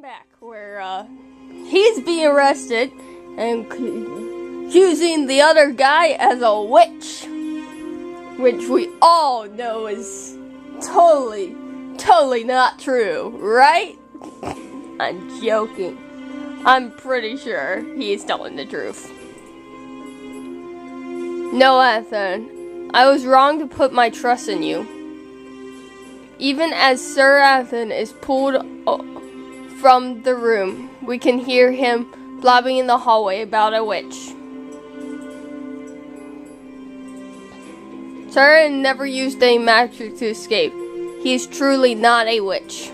back where he's being arrested and accusing the other guy as a witch, which we all know is totally not true, right? I'm joking. I'm pretty sure he's telling the truth. No, Athen, I was wrong to put my trust in you. Even as Sir Athen is pulled from the room, we can hear him blabbing in the hallway about a witch. Sir Athen never used any magic to escape. He is truly not a witch.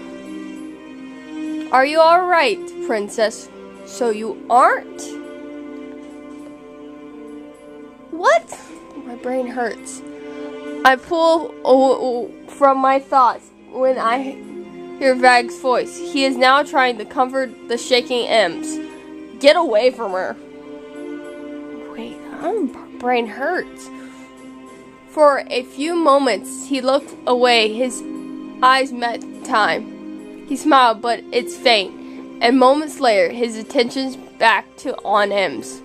Are you alright, Princess? So you aren't? What? My brain hurts. I pull from my thoughts when I hear Vag's voice. He is now trying to comfort the shaking Ems. Get away from her. Wait, my brain hurts. For a few moments, he looked away. His eyes met time. He smiled, but it's faint. And moments later, his attention's back on Ems.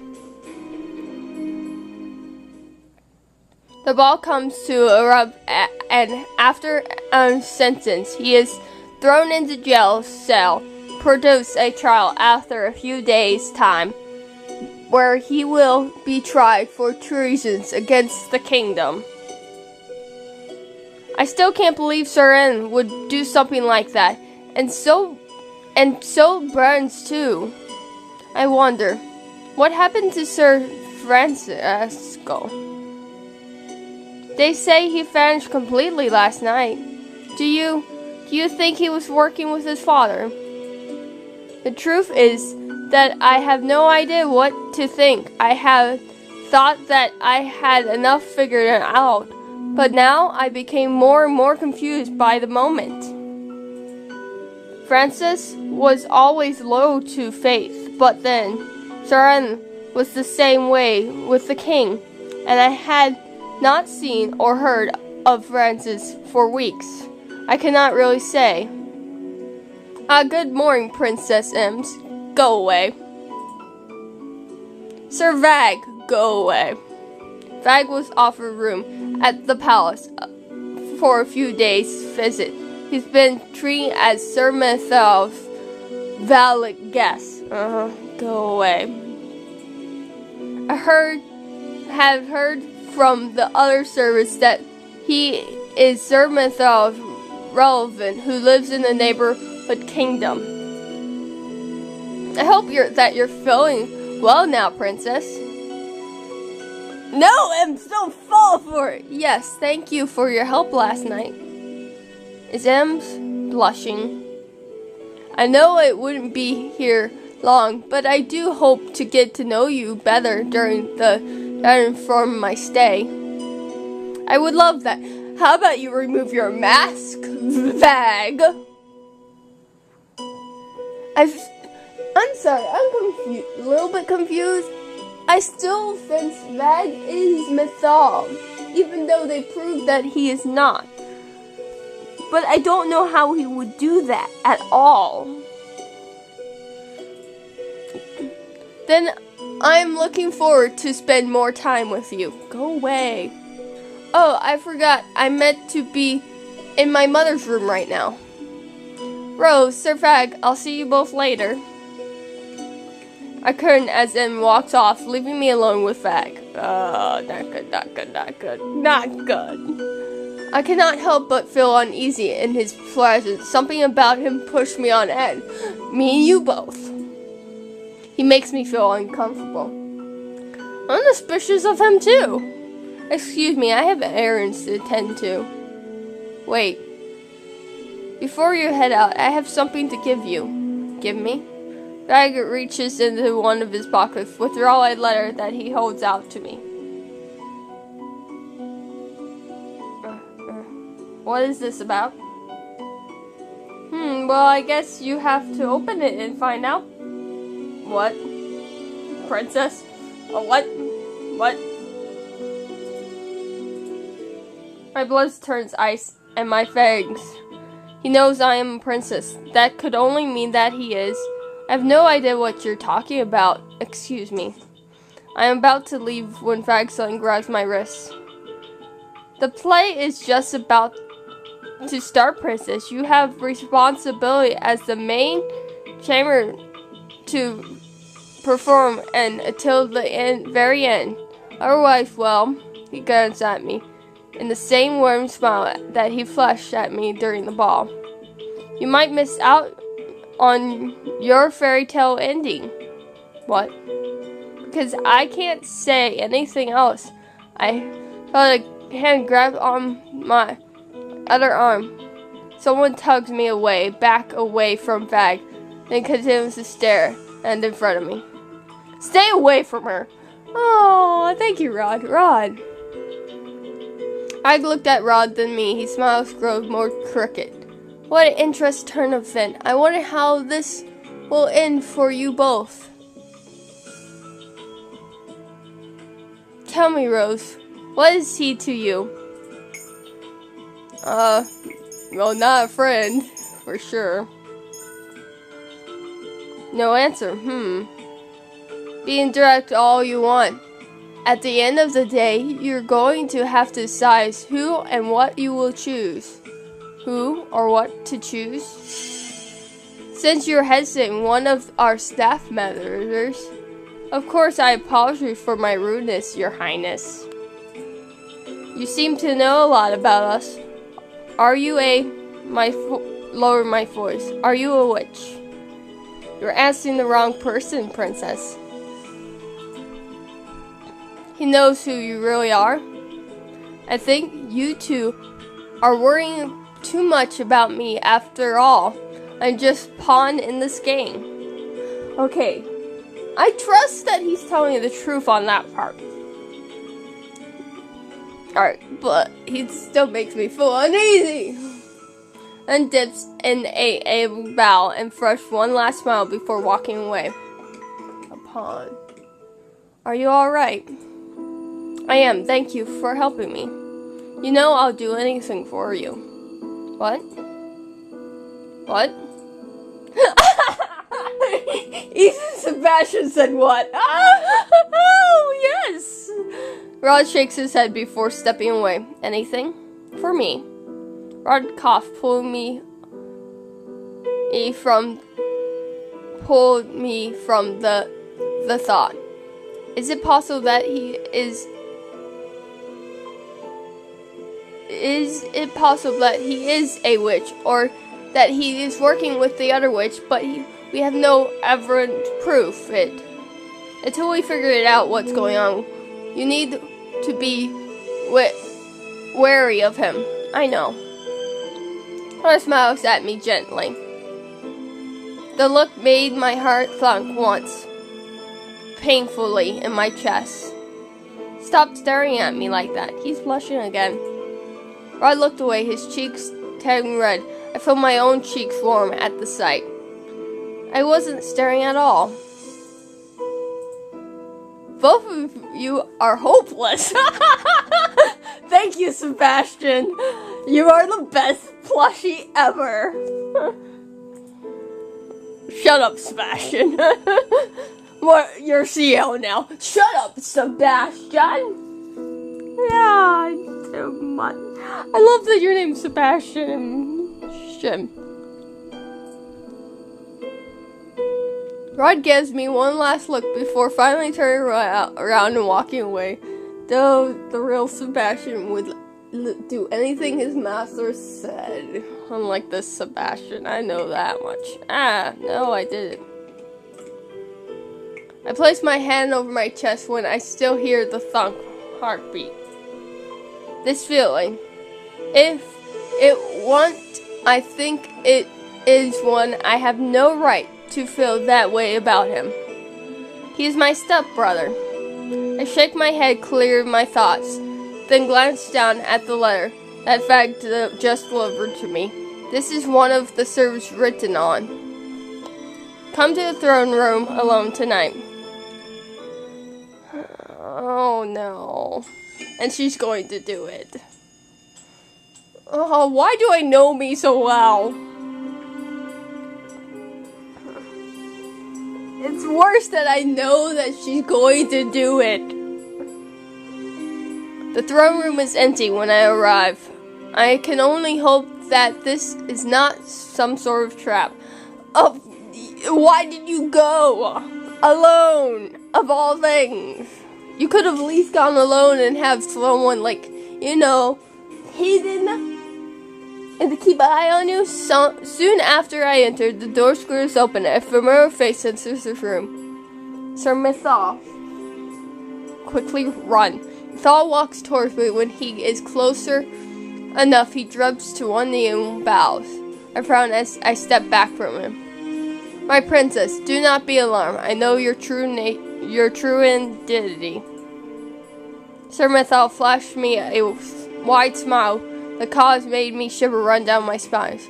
The ball comes to a rub, and after a sentence, he is thrown into jail cell, produce a trial after a few days' time, where he will be tried for treasons against the kingdom. I still can't believe Sir N would do something like that, and so Burns too. I wonder, what happened to Sir Francisco? They say he vanished completely last night. Do you think he was working with his father? The truth is that I have no idea what to think. I have thought that I had enough figured out, but now I became more and more confused by the moment. Francis was always loyal to faith, but then Saren was the same way with the king, and I had not seen or heard of Francis for weeks. I cannot really say. Good morning, Princess Ems. Go away. Sir Vag, go away. Vag was offered room at the palace for a few days' visit. He's been treated as Sir Methel's valid guest. Go away. Have heard from the other servants that he is Sir Methel's relevant who lives in the neighborhood kingdom. I hope that you're feeling well now, Princess. No, Ems, don't fall for it. Yes, thank you for your help last night. Is Ems blushing? I know it wouldn't be here long, but I do hope to get to know you better during from my stay. I would love that. How about you remove your mask, Vag? I'm sorry, I'm confused. A little bit confused. I still think Vag is Methal, even though they proved that he is not. But I don't know how he would do that at all. Then I'm looking forward to spend more time with you. Go away. Oh, I forgot. I meant to be in my mother's room right now. Rose, Sir Vag, I'll see you both later. I couldn't as Em walks off, leaving me alone with Vag. Not good. I cannot help but feel uneasy in his presence. Something about him pushed me on edge. Me and you both. He makes me feel uncomfortable. I'm suspicious of him too. Excuse me, I have errands to attend to. Wait. Before you head out, I have something to give you. Give me? Vag reaches into one of his pockets, withdraw a letter that he holds out to me. What is this about? Well, I guess you have to open it and find out. What? Princess? What? What? My blood turns ice, and my fangs He knows I am a princess. That could only mean that he is. I have no idea what you're talking about. Excuse me. I am about to leave when Fagson grabs my wrist. The play is just about to start, princess. You have responsibility as the main chamber to perform and until the very end. Otherwise, well, he glanced at me in the same warm smile that he flashed at me during the ball. You might miss out on your fairy tale ending. What? Because I can't say anything else. I felt a hand grab on my other arm. Someone tugged me back away from Fag, then continues to stare and in front of me. Stay away from her. Oh, thank you, Rod. Rod. I looked at Rod, then me. His smile grew more crooked. What an interesting turn of events. I wonder how this will end for you both. Tell me, Rose, what is he to you? Well, not a friend, for sure. No answer. Being direct all you want. At the end of the day, you're going to have to decide who and what you will choose. Who or what to choose? Since you're hesitant, one of our staff members. Of course, I apologize for my rudeness, Your Highness. You seem to know a lot about us. Are you lower my voice. Are you a witch? You're asking the wrong person, princess. He knows who you really are. I think you two are worrying too much about me after all. I'm just pawn in this game. Okay, I trust that he's telling me the truth on that part. Alright, but he still makes me feel uneasy. And dips in a bow and flushed one last smile before walking away. A pawn. Are you alright? I am. Thank you for helping me. You know I'll do anything for you. What? What? Even Sebastian said what? Oh, yes! Rod shakes his head before stepping away. Anything? For me. Rod coughed, pulling me from the thought. Is it possible that he is... Is it possible that he is a witch, or that he is working with the other witch, but we have no evident proof it? Until we figure it out what's going on, you need to be wary of him. I know. Her smiles at me gently. The look made my heart thump once, painfully in my chest. Stop staring at me like that. He's blushing again. Rod looked away, his cheeks turning red. I felt my own cheeks warm at the sight. I wasn't staring at all. Both of you are hopeless. Thank you, Sebastian. You are the best plushie ever. Shut up, Sebastian. What? You're CEO now. Shut up, Sebastian. Yeah, too much. I love that your name's Sebastian. Rod gives me one last look before finally turning around and walking away. Though the real Sebastian would do anything his master said. Unlike this Sebastian, I know that much. No, I didn't. I placed my hand over my chest when I still hear the thunk heartbeat. This feeling, if it won't, I think it is one I have no right to feel that way about him. He is my stepbrother. I shake my head, clear of my thoughts, then glance down at the letter that Fag just delivered to me. This is one of the servers written on. Come to the throne room alone tonight. Oh no. And she's going to do it. Why do I know me so well? It's worse that I know that she's going to do it. The throne room is empty when I arrive. I can only hope that this is not some sort of trap. Oh, why did you go? Alone, of all things. You could have at least gone alone and have someone, like, you know, hidden and to keep an eye on you. Soon after I entered, the door squares open. A familiar face enters the room. Sir Mythal. Quickly run. Mythal walks towards me. When he is closer enough, he drops to one knee and bows. I frown as I step back from him. My princess, do not be alarmed. I know your true identity. Sir Mythal flashed me a wide smile. The cause made me shiver run down my spine.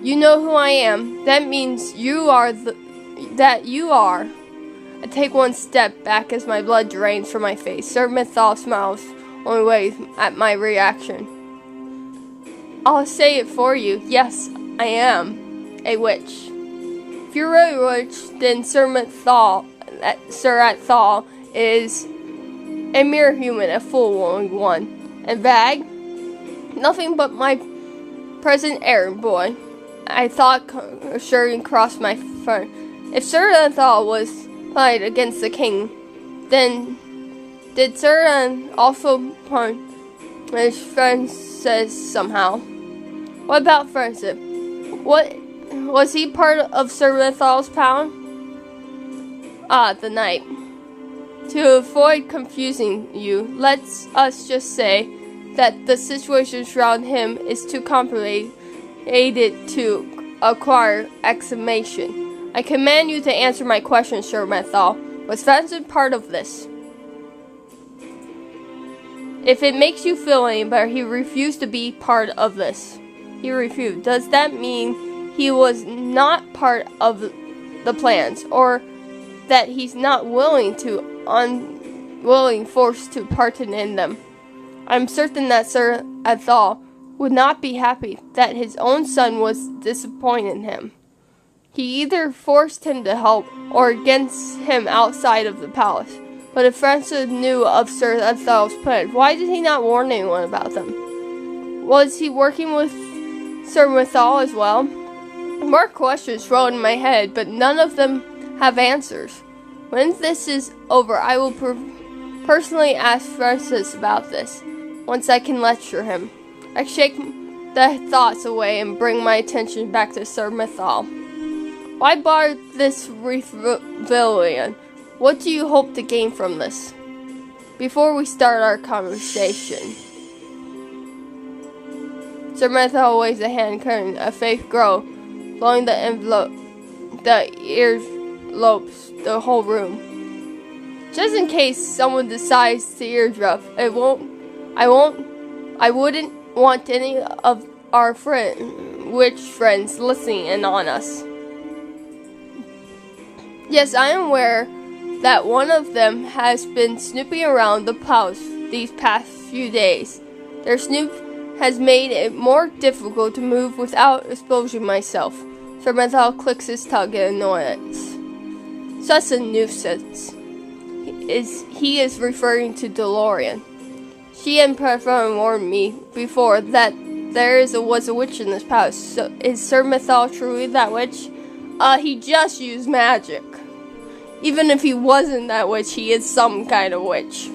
You know who I am. That means you are that you are. I take one step back as my blood drains from my face. Sir Mythal smiles, only waves at my reaction. I'll say it for you. Yes, I am a witch. If you're really a witch, then Sir Mythal is a mere human, a fool one. And Vag? Nothing but my present errand boy. I thought assuring crossed my front. If Sir Mythal was fight against the king, then did Sir also punish Francis somehow? What about Francis? What was he part of Sir Mythal's power? Ah, the knight. To avoid confusing you, let us just say that the situation around him is too complicated to acquire explanation. I command you to answer my question, Sir Mythal. Was Francis part of this? If it makes you feel any better, he refused to be part of this. He refused. Does that mean he was not part of the plans, or that he's not forced to partake in them? I'm certain that Sir Athal would not be happy that his own son was disappointing him. He either forced him to help or against him outside of the palace. But if Francis knew of Sir Athal's plans, why did he not warn anyone about them? Was he working with Sir Mythal as well? More questions roll in my head, but none of them have answers. When this is over, I will personally ask Francis about this, once I can lecture him. I shake the thoughts away and bring my attention back to Sir Mythal. Why bar this rebellion? What do you hope to gain from this? Before we start our conversation. Sir Mythal waves a hand, carrying a fake grow, blowing the earlobes, the whole room. Just in case someone decides to eardrop, I wouldn't want any of our witch friends listening in on us. Yes, I am aware that one of them has been snooping around the palace these past few days. Their snoop has made it more difficult to move without exposing myself. Sir Mythal clicks his tongue in annoyance. Such a nuisance. He is referring to DeLorean. She and Prefer warned me before that there was a witch in this palace. So is Sir Mythal truly that witch? He just used magic. Even if he wasn't that witch, he is some kind of witch.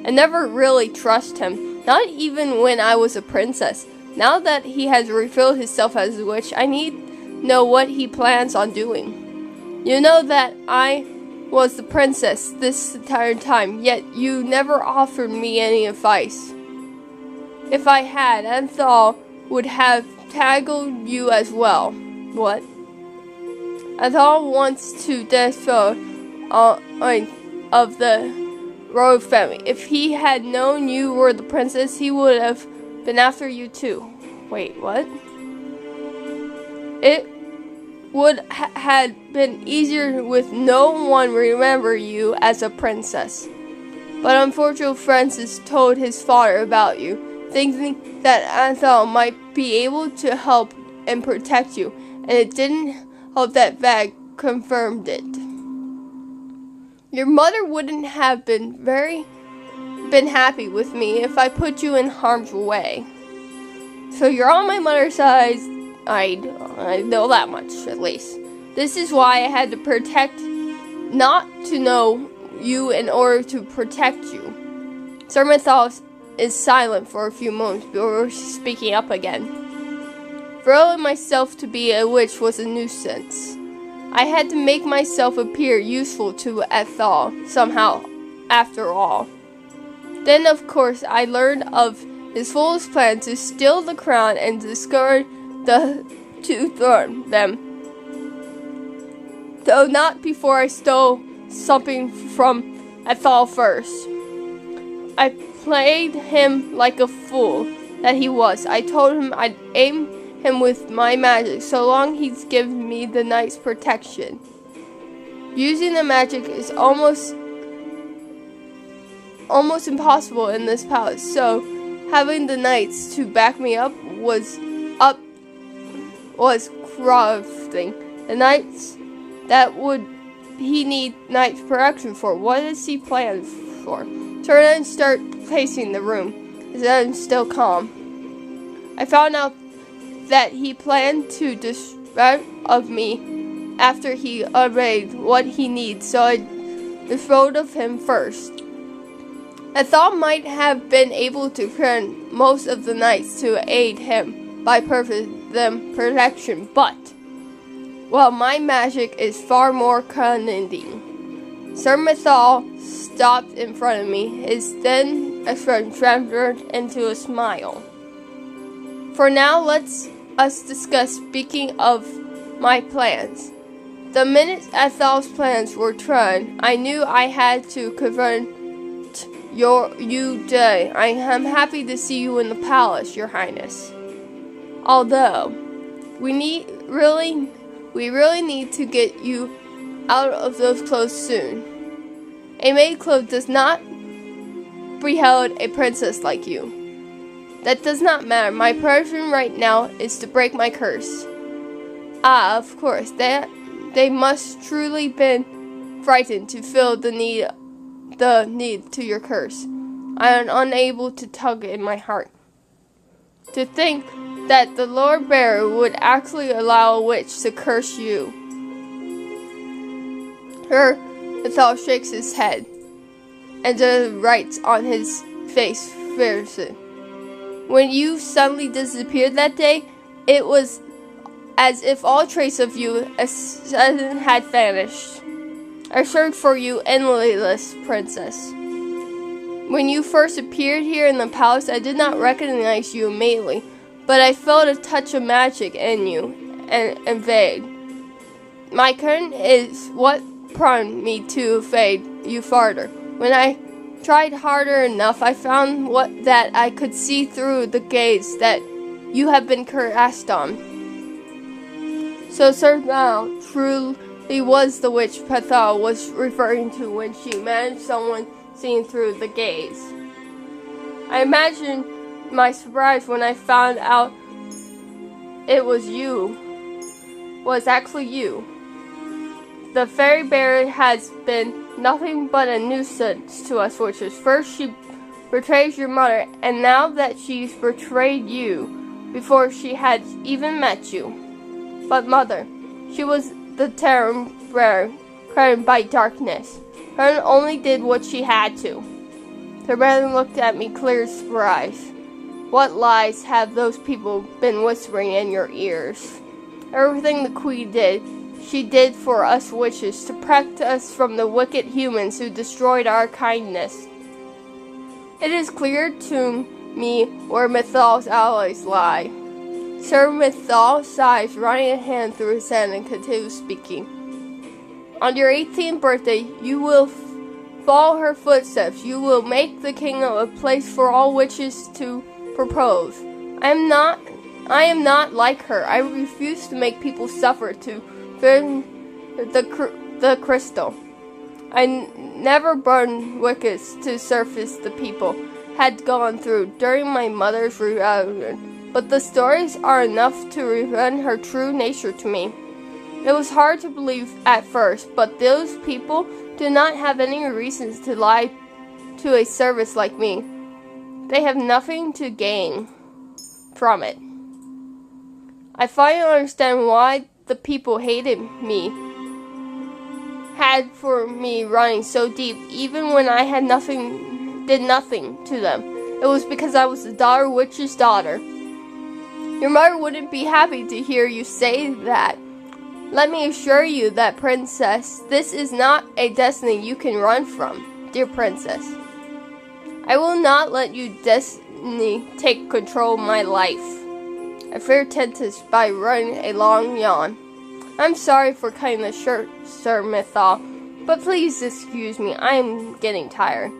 I never really trust him, not even when I was a princess. Now that he has revealed himself as a witch, I need to know what he plans on doing. You know that I was the princess this entire time, yet you never offered me any advice. If I had, Anthal would have tackled you as well. What? Anthal wants to dispose of the royal family. If he had known you were the princess, he would have been after you too. Wait, what? It would had been easier with no one remember you as a princess. But unfortunately, Francis told his father about you. thinking that Ethel might be able to help and protect you, and it didn't help that Vag confirmed it. Your mother wouldn't have been happy with me if I put you in harm's way. So you're on my mother's side. I know that much, at least. This is why I had to protect, not to know you in order to protect you. Sir Mythos is silent for a few moments before speaking up again. Throwing myself to be a witch was a nuisance. I had to make myself appear useful to Ethel somehow, after all. Then, of course, I learned of his foolish plan to steal the crown and discover to throw them. Though not before I stole something from Ethel first. I played him like a fool that he was. I told him I'd aim him with my magic so long he's given me the knight's protection. Using the magic is almost impossible in this palace, so having the knights to back me up was crafting. The knights that would he need knight's protection for? What does he plan for? Turn and start pacing the room. His head is still calm. I found out that he planned to distract of me after he obeyed what he needs, so I disposed of him first. I thought might have been able to turn most of the knights to aid him by them protection, but well, my magic is far more cunning. Sir Mythos stopped in front of me, his thin expression transferred into a smile. For now, let's us discuss speaking of my plans. The minute Ethel's plans were tried, I knew I had to confront you today. I am happy to see you in the palace, Your Highness. Although, we really need to get you out of those clothes soon. A maid clothes does not behold a princess like you. That does not matter. My passion right now is to break my curse. Ah, of course, they must truly been frightened to feel the need to your curse. I am unable to tug in my heart. To think that the Lord Bearer would actually allow a witch to curse you. Ethel shakes his head, and the writes on his face fiercely. When you suddenly disappeared that day, it was as if all trace of you had vanished. I searched for you endless, princess. When you first appeared here in the palace, I did not recognize you immediately, but I felt a touch of magic in you, and vague. My curtain is what prompted me to fade you farther. When I tried harder enough, I found that I could see through the gaze that you have been cast on. So Sir Mal truly was the witch Ethel was referring to when she managed someone seeing through the gaze. I imagine my surprise when I found out it was actually you. The fairy bear has been nothing but a nuisance to us witches. First she betrays your mother, and now that she's betrayed you before she had even met you. But mother, she was the terror bearer, credited by darkness. Her only did what she had to. The man looked at me clear surprise. What lies have those people been whispering in your ears? Everything the queen did, she did for us witches, to protect us from the wicked humans who destroyed our kindness. It is clear to me where Mythos' allies lie. Sir Mythos sighs, running a hand through his hand, and continues speaking. On your 18th birthday, you will follow her footsteps. You will make the kingdom a place for all witches to propose. I am not like her. I refuse to make people suffer to burn the crystal. I never burn wickets to surface the people. had gone through during my mother's rebellion, but the stories are enough to reveal her true nature to me. It was hard to believe at first, but those people do not have any reasons to lie to a service like me. They have nothing to gain from it. I finally understand why the people hated me, had for me running so deep, even when I had did nothing to them. It was because I was the Daughter Witch's daughter. Your mother wouldn't be happy to hear you say that. Let me assure you that, Princess, this is not a destiny you can run from, dear Princess. I will not let you destiny take control of my life. I fear Tentis by running a long yawn. I'm sorry for cutting the short, Sir Mythal, but please excuse me, I am getting tired.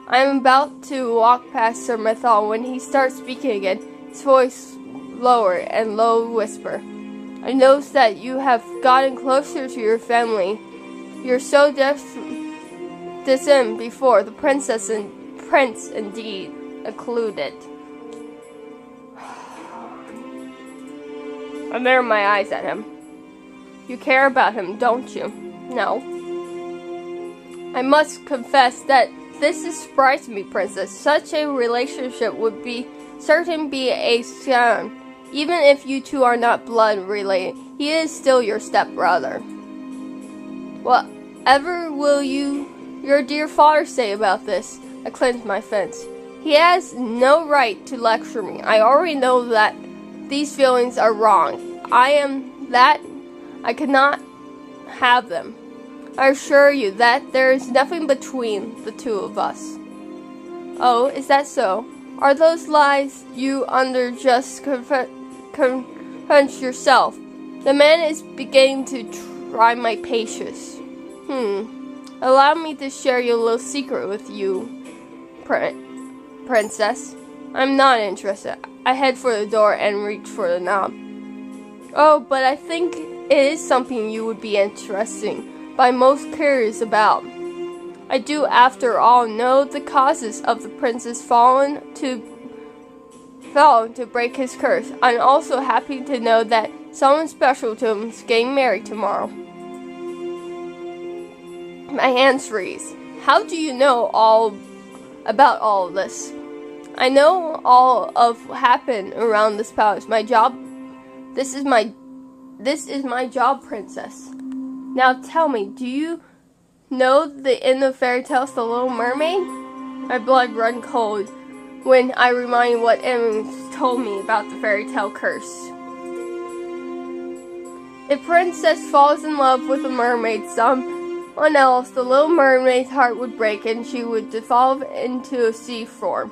I am about to walk past Sir Mythal when he starts speaking again, his voice lower and low whisper. I notice that you have gotten closer to your family. You're so distant before, the princess and prince indeed included. I narrow my eyes at him. You care about him, don't you? No. I must confess that this is surprising to me, Princess. Such a relationship would be certain be a scam. Even if you two are not blood related, he is still your stepbrother. Whatever will your dear father say about this? I clenched my fist. He has no right to lecture me. I already know that these feelings are wrong. I cannot have them. I assure you that there is nothing between the two of us. Oh, is that so? Are those lies you just confess yourself? The man is beginning to try my patience. Allow me to share your little secret with you, Princess. I'm not interested. I head for the door and reach for the knob. Oh, but I think it is something you would be interested by most curious about. I do, after all, know the causes of the prince's falling to break his curse. I'm also happy to know that someone special to him is getting married tomorrow. My hands freeze. How do you know all about all of this? I know all of what happened around this palace. This is my job, Princess. Now tell me, do you know the end of fairy tales, The Little Mermaid? My blood runs cold when I remind what Emily told me about the fairy tale curse. If Princess falls in love with a mermaid, someone else, the Little Mermaid's heart would break and she would devolve into a sea form.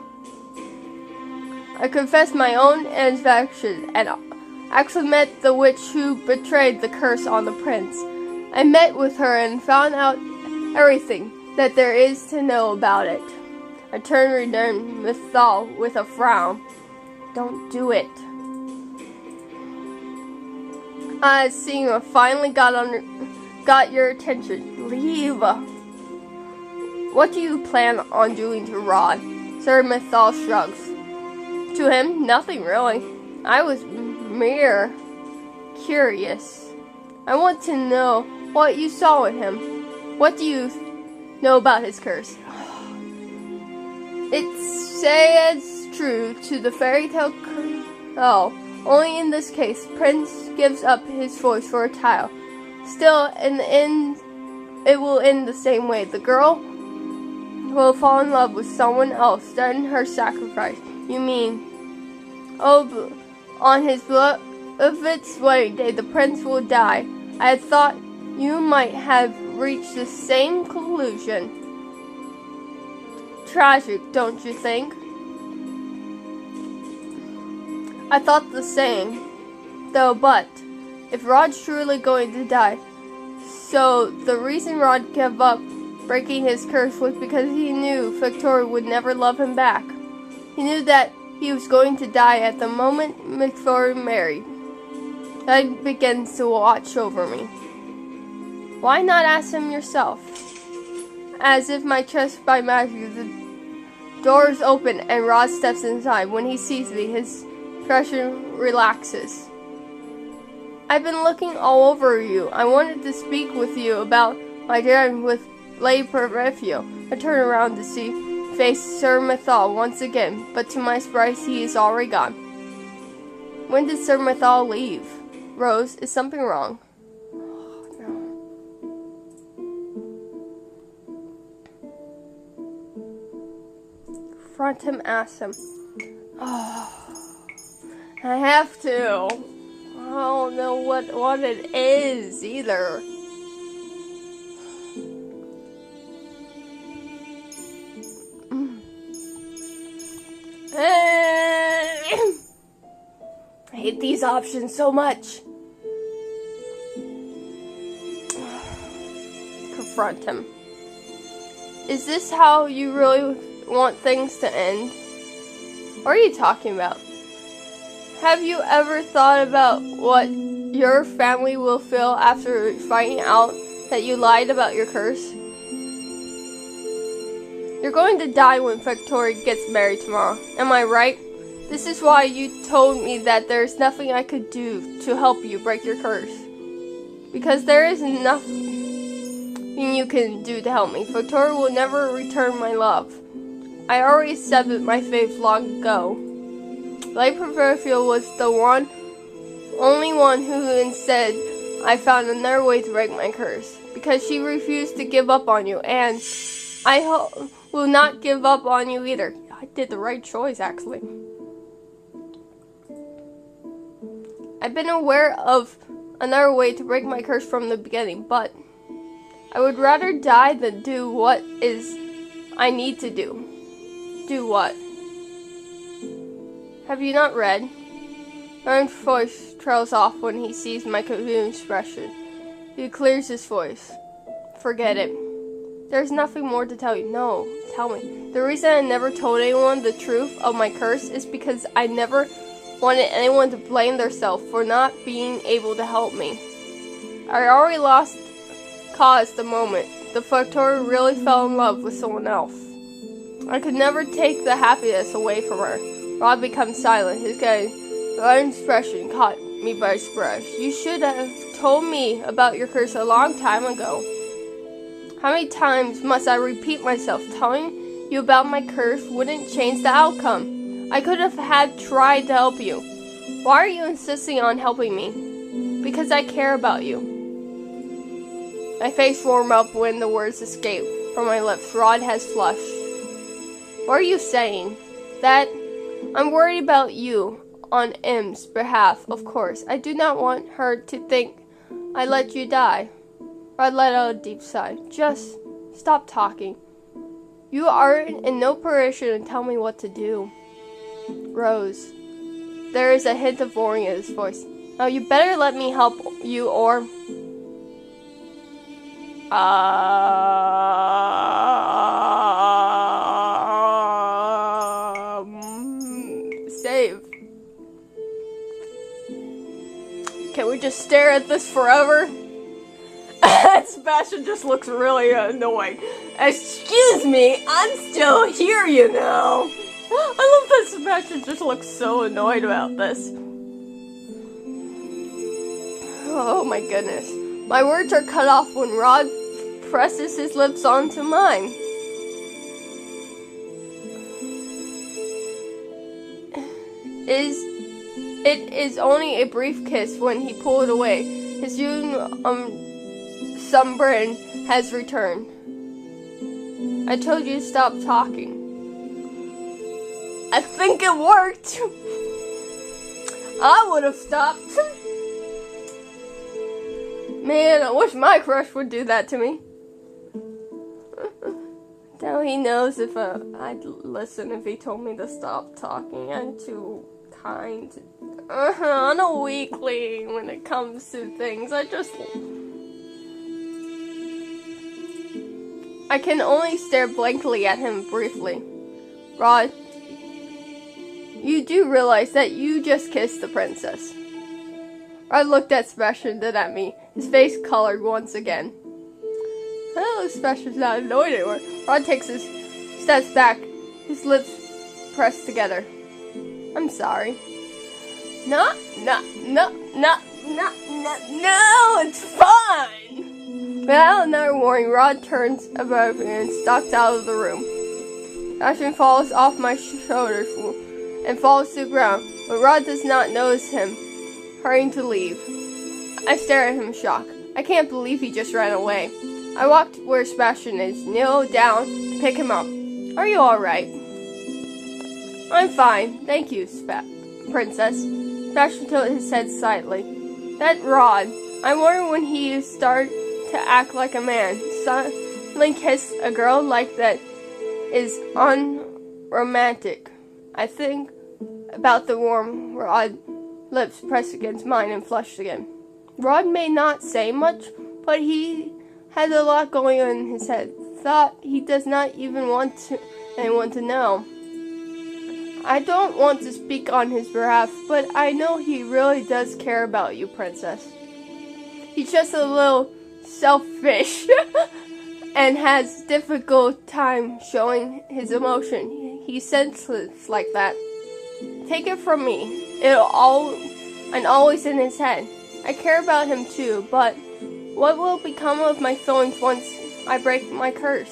I confessed my own infection and actually met the witch who betrayed the curse on the prince. I met with her and found out everything that there is to know about it. I turned Return Mythal with a frown. Don't do it. Seeing I finally got your attention. Leave. What do you plan on doing to Rod? Sir Mythal shrugs. To him, nothing really. I was mere curious. I want to know what you saw in him. What do you know about his curse? It says true to the fairy tale curse. Oh, only in this case, Prince gives up his voice for a child. Still, in the end, it will end the same way. The girl will fall in love with someone else, then her sacrifice. You mean, on his beloved's wedding day, the prince will die. I had thought you might have reached the same conclusion. Tragic, don't you think? I thought the same, though, but if Rod's truly going to die, so the reason Rod gave up breaking his curse was because he knew Victoria would never love him back. He knew that he was going to die at the moment Victoria married. That begins to watch over me. Why not ask him yourself? As if my trust by magic Doors open and Rod steps inside. When he sees me, his expression relaxes. I've been looking all over you. I wanted to speak with you about my dinner with Lady Perifio. I turn around to face Sir Mithal once again, but to my surprise, he is already gone. When did Sir Mithal leave? Rose, is something wrong? Oh, no. Confront him, ask him. Oh, I have to. I don't know what it is either. I hate these options so much. Confront him. Is this how you really want things to end? What are you talking about? Have you ever thought about what your family will feel after finding out that you lied about your curse? You're going to die when Victoria gets married tomorrow. Am I right? This is why you told me that there's nothing I could do to help you break your curse. Because there is nothing you can do to help me. Victoria will never return my love. I already severed my faith long ago. Lady Perifio was the only one who instead I found another way to break my curse. Because she refused to give up on you, and I will not give up on you either. I did the right choice, actually. I've been aware of another way to break my curse from the beginning, but I would rather die than do what I need to do. Do what? Have you not read? Aaron's voice trails off when he sees my confused expression. He clears his voice. Forget it. There's nothing more to tell you. No, tell me. The reason I never told anyone the truth of my curse is because I never wanted anyone to blame themselves for not being able to help me. I already lost cause the moment the Victoria really fell in love with someone else. I could never take the happiness away from her. Rod becomes silent. His expression caught me by surprise. You should have told me about your curse a long time ago. How many times must I repeat myself? Telling you about my curse wouldn't change the outcome. I could have tried to help you. Why are you insisting on helping me? Because I care about you. My face warmed up when the words escaped from my lips. Rod has flushed. What are you saying? That I'm worried about you on M's behalf, of course. I do not want her to think I let you die. Rod let out a deep sigh. Just stop talking. You are in no position to tell me what to do. Rose. There is a hint of warning in his voice. Now you better let me help you or... Save. Can we just stare at this forever? Sebastian just looks really annoyed. Excuse me, I'm still here, you know. I love that Sebastian just looks so annoyed about this. Oh my goodness. My words are cut off when Rod presses his lips onto mine. It is only a brief kiss when he pulled away. His sunburn has returned. I told you to stop talking. I think it worked. I would have stopped. Man, I wish my crush would do that to me. Now he knows if I'd listen if he told me to stop talking. I'm too kind. I'm a weakling when it comes to things. I can only stare blankly at him briefly. Rod, you do realize that you just kissed the princess. Rod looked at Sebastian, then at me. His face colored once again. Oh, Sebastian's not annoyed anymore. Rod takes his steps back his lips pressed together. I'm sorry. No, it's fine! Without another warning, Rod turns abruptly and stalks out of the room. Sebastian falls off my shoulders and falls to the ground, but Rod does not notice him, hurrying to leave. I stare at him in shock. I can't believe he just ran away. I walk to where Sebastian is, kneel down to pick him up. Are you alright? I'm fine, thank you, Princess. Sebastian tilted his head slightly. That Rod. I wonder when he started to act like a man. Suddenly kiss a girl like that is unromantic. I think about the warm Rod lips pressed against mine and flushed again. Rod may not say much, but he has a lot going on in his head. Thought he does not even want anyone to know. I don't want to speak on his behalf, but I know he really does care about you, Princess. He's just a little selfish and has difficult time showing his emotion. He's senseless like that. Take it from me. I'm always in his head. I care about him too, but what will become of my feelings once I break my curse?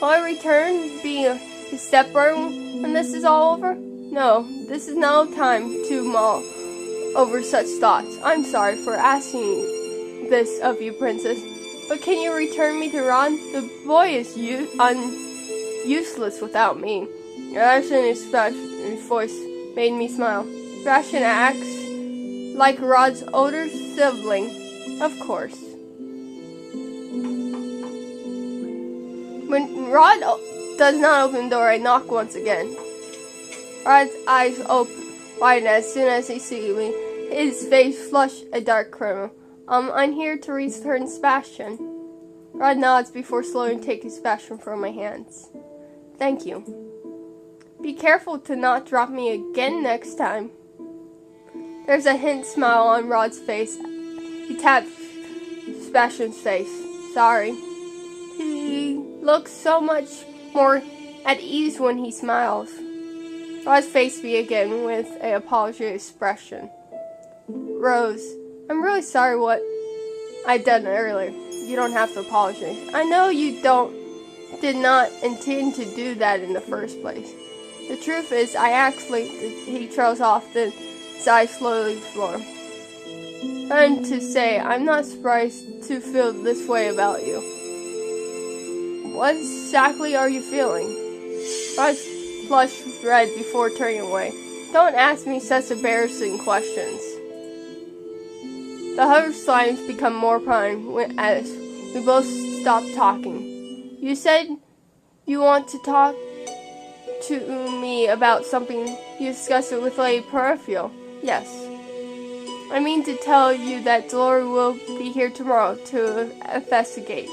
Will I return being his stepbrother when this is all over? No, this is no time to mull over such thoughts. I'm sorry for asking this of you, Princess, but can you return me to Ron? The boy is useless without me. Your action in his voice made me smile. Sebastian acts like Rod's older sibling, of course. When Rod does not open the door, I knock once again. Rod's eyes widen as soon as he sees me. His face flushed a dark crimson. I'm here to return Sebastian. Rod nods before slowly taking Sebastian from my hands. Thank you. Be careful to not drop me again next time. There's a hint smile on Rod's face. He taps Sebastian's face. Sorry. He looks so much more at ease when he smiles. Rod's face beat again with an apology expression. Rose, I'm really sorry what I done earlier. You don't have to apologize. I know you did not intend to do that in the first place. The truth is, he trails off, then his eyes slowly floor. And to say, I'm not surprised to feel this way about you. What exactly are you feeling? Rod flushed red before turning away. Don't ask me such embarrassing questions. The hover slimes become more prominent as we both stop talking. You said you want to talk to me about something you discussed it with Lady Peripheral. Yes. I mean to tell you that Dolores will be here tomorrow to investigate.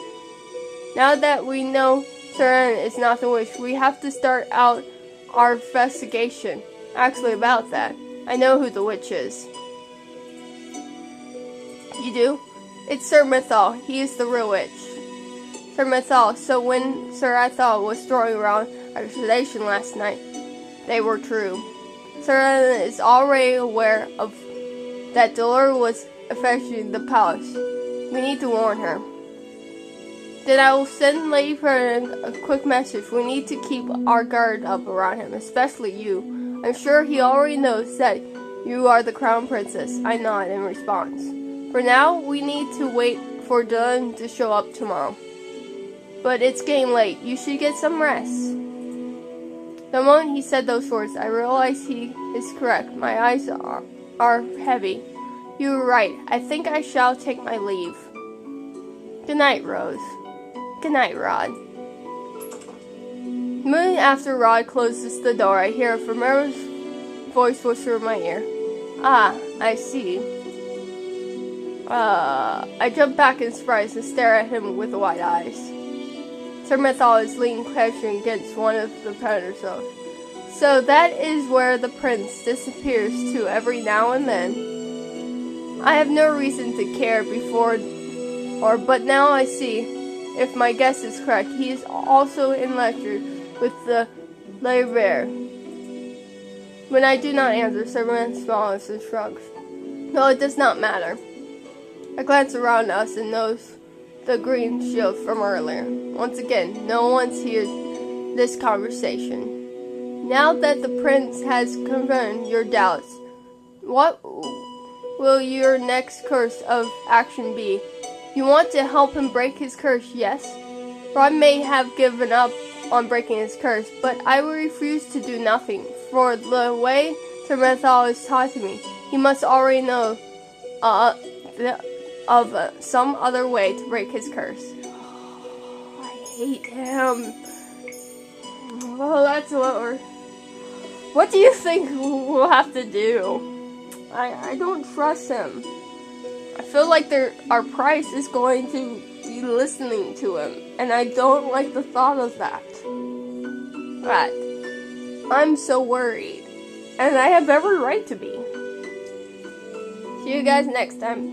Now that we know Cinderella is not the witch, we have to start out our investigation. Actually, about that, I know who the witch is. You do? It's Sir Mithal. He is the real witch. Sir Mithal. So when Sir Athol was throwing around accusation last night, they were true. Cinderella is already aware of that Dolores was affecting the palace. We need to warn her. Then I will send Lady Perrin a quick message. We need to keep our guard up around him, especially you. I'm sure he already knows that you are the crown princess. I nod in response. For now, we need to wait for Dylan to show up tomorrow. But it's getting late. You should get some rest. The moment he said those words, I realized he is correct. My eyes are heavy. You were right. I think I shall take my leave. Good night, Rose. Good night, Rod. The moment after Rod closes the door, I hear a familiar voice whisper in my ear. Ah, I see. I jump back in surprise and stare at him with wide eyes. Sir Mithal is leaning crouching against one of the pedestals. So that is where the prince disappears to every now and then. I have no reason to care but now I see. If my guess is correct, he is also in lecture with the Lay bare. When I do not answer, Sir Ren smiles and shrugs. No, it does not matter. I glance around us and notice the green shield from earlier. Once again, no one's heard this conversation. Now that the prince has confirmed your doubts, what will your next course of action be? You want to help him break his curse, yes? Rod may have given up on breaking his curse, but I will refuse to do nothing. For the way Sir Menthol is taught to me, he must already know of some other way to break his curse. Oh, I hate him. Well, that's what we're... What do you think we'll have to do? I don't trust him. I feel like our price is going to be listening to him, and I don't like the thought of that. But I'm so worried, and I have every right to be. See you guys next time.